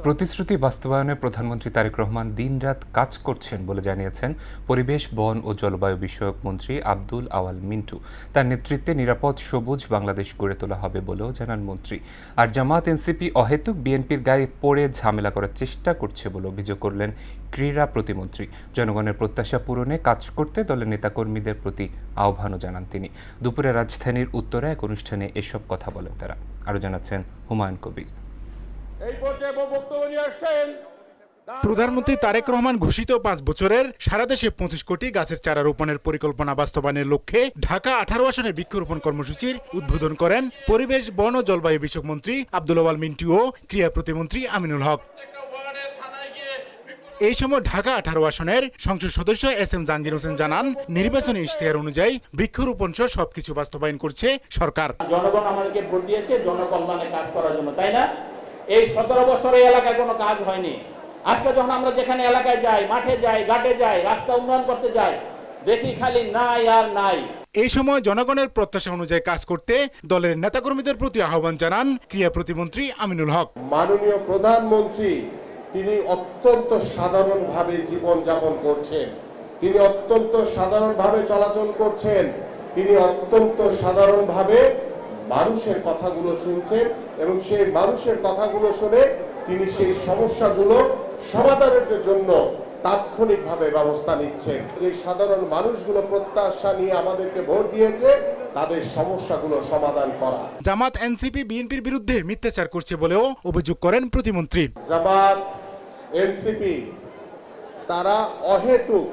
প্রতিশ্রুতি বাস্তবায়নে প্রধানমন্ত্রী তারেক রহমান দিনরাত কাজ করছেন বলে জানিয়েছেন পরিবেশ, বন ও জলবায়ু বিষয়ক মন্ত্রী আব্দুল আওয়াল মিন্টু। তার নেতৃত্বে নিরাপদ সবুজ বাংলাদেশ গড়ে তোলা হবে বলেও জানান মন্ত্রী। আর জামায়াত এনসিপি অহেতুক বিএনপির গায়ে পড়ে ঝামেলা করার চেষ্টা করছে বলে অভিযোগ করলেন ক্রীড়া প্রতিমন্ত্রী। জনগণের প্রত্যাশা পূরণে কাজ করতে দলের নেতাকর্মীদের প্রতি আহ্বানও জানান তিনি। দুপুরে রাজধানীর উত্তরে এক অনুষ্ঠানে এসব কথা বলেন তারা। আরও জানাচ্ছেন হুমায়ুন কবির। প্রধানমন্ত্রী তারেক রহমান ঘোষিত 5 বছরের সারা দেশে 25 কোটি গাছের চারা রোপণের পরিকল্পনা বাস্তবায়নের লক্ষ্যে ঢাকা 18 আসনে বৃক্ষরোপণ কর্মসূচির উদ্বোধন করেন পরিবেশ, বন ও জলবায়ু বিষয়ক মন্ত্রী আব্দুল আওয়াল মিন্টু ও ক্রীড়া প্রতিমন্ত্রী আমিনুল হক। এই সময় ঢাকা 18 আসনের সংসদ সদস্য এস.এম. জাহাঙ্গীর হোসেন জানান, নির্বাচনী ইশতেহার অনুযায়ী বৃক্ষরোপণ সহ সবকিছু বাস্তবায়ন করছে সরকার। জনগণ আমাদেরকে ভোট দিয়েছে জনকল্যাণে কাজ করার জন্য, তাই না? এই 17 বছর এই এলাকায় কোনো কাজ হয়নি। আজকে যখন আমরা যেখানে এলাকায় যাই, মাঠে যাই, ঘাটে যাই, রাস্তা উন্নয়ন করতে যাই, দেখি খালি নাই আর নাই। এই সময় জনগণের প্রত্যাশা অনুযায়ী কাজ করতে দলের নেতাকর্মীদের প্রতি আহ্বান জানান ক্রীড়া প্রতিমন্ত্রী আমিনুল হক। মাননীয় প্রধানমন্ত্রী তিনি অত্যন্ত সাধারণভাবে জীবনযাপন করছেন, তিনি অত্যন্ত সাধারণভাবে চলাচল করছেন, তিনি অত্যন্ত সাধারণভাবে মানুষের কথাগুলো শুনছেন এবং সেই মানুষের কথাগুলো শুনে তিনি সেই সমস্যাগুলো সমাধানের জন্য তাৎক্ষণিকভাবে ব্যবস্থা নিচ্ছেন। এই সাধারণ মানুষগুলো প্রত্যাশা নিয়ে আমাদেরকে ভোট দিয়েছে, তাদের সমস্যাগুলো সমাধান করা। জামাত এনসিপি বিএনপির বিরুদ্ধে মিথ্যাচার করছে বলেও অভিযোগ করেন প্রতিমন্ত্রী। জামাত এনসিপি তারা অহেতুক,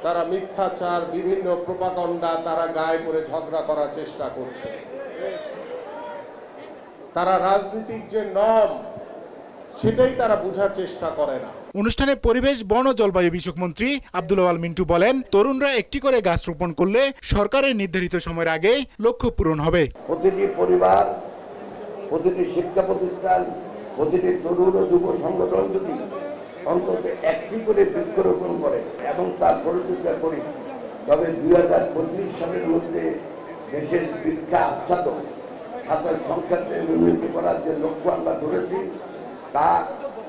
তারা মিথ্যাচার, বিভিন্ন প্রোপাগান্ডা তারা গায়ে পড়ে ঝগড়া করার চেষ্টা করছে। তারা রাজনীতিক যে নম সেটাই তারা বোঝার চেষ্টা করে না। অনুষ্ঠানে পরিবেশ, বন ও জলবায়ু বিষয়ক মন্ত্রী আব্দুল আওয়াল মিন্টু বলেন, তরুণরা একটি করে গাছ রোপণ করলে সরকারের নির্ধারিত সময়ের আগে লক্ষ্য পূরণ হবে। প্রতিটি পরিবার, প্রতিটি শিক্ষা প্রতিষ্ঠান, প্রতিটি তরুণ ও যুব সংগঠন যদি অন্তত একটি করে বৃক্ষরোপণ করে এবং তার পরিচর্যা করে, তবে 2025 সালের মধ্যে দেশের বৃক্ষা আচ্ছাদন ছাত্র সংখ্যাতে উন্নতি করার যে লক্ষ্য আমরা ধরেছি তা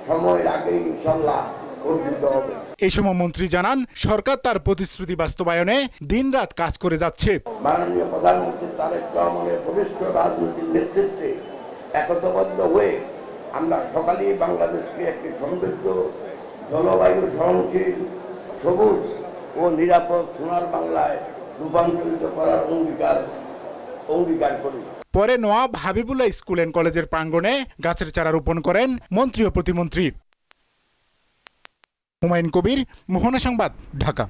সময়ের আগেই ইনশাআল্লাহ অর্জিত হবে। এই সময় মন্ত্রী জানান, সরকার তার প্রতিশ্রুতি বাস্তবায়নে দিনরাত কাজ করে যাচ্ছে। মাননীয় প্রধানমন্ত্রী তারেক রহমানের বরিষ্ঠ রাজনৈতিক নেতৃত্বে একতাবদ্ধ হয়ে আমরা সকালেই বাংলাদেশকে একটি সমৃদ্ধ, জলবায়ু সহনশীল, সবুজ ও নিরাপদ সোনার বাংলায় রূপান্তরিত করার অঙ্গীকার করি। পরে নওয়াব হাবিবুল্লাহ স্কুল অ্যান্ড কলেজের প্রাঙ্গণে গাছের চারা রোপণ করেন মন্ত্রী ও প্রতিমন্ত্রী। হুমায়ুন কবির, মোহনা সংবাদ, ঢাকা।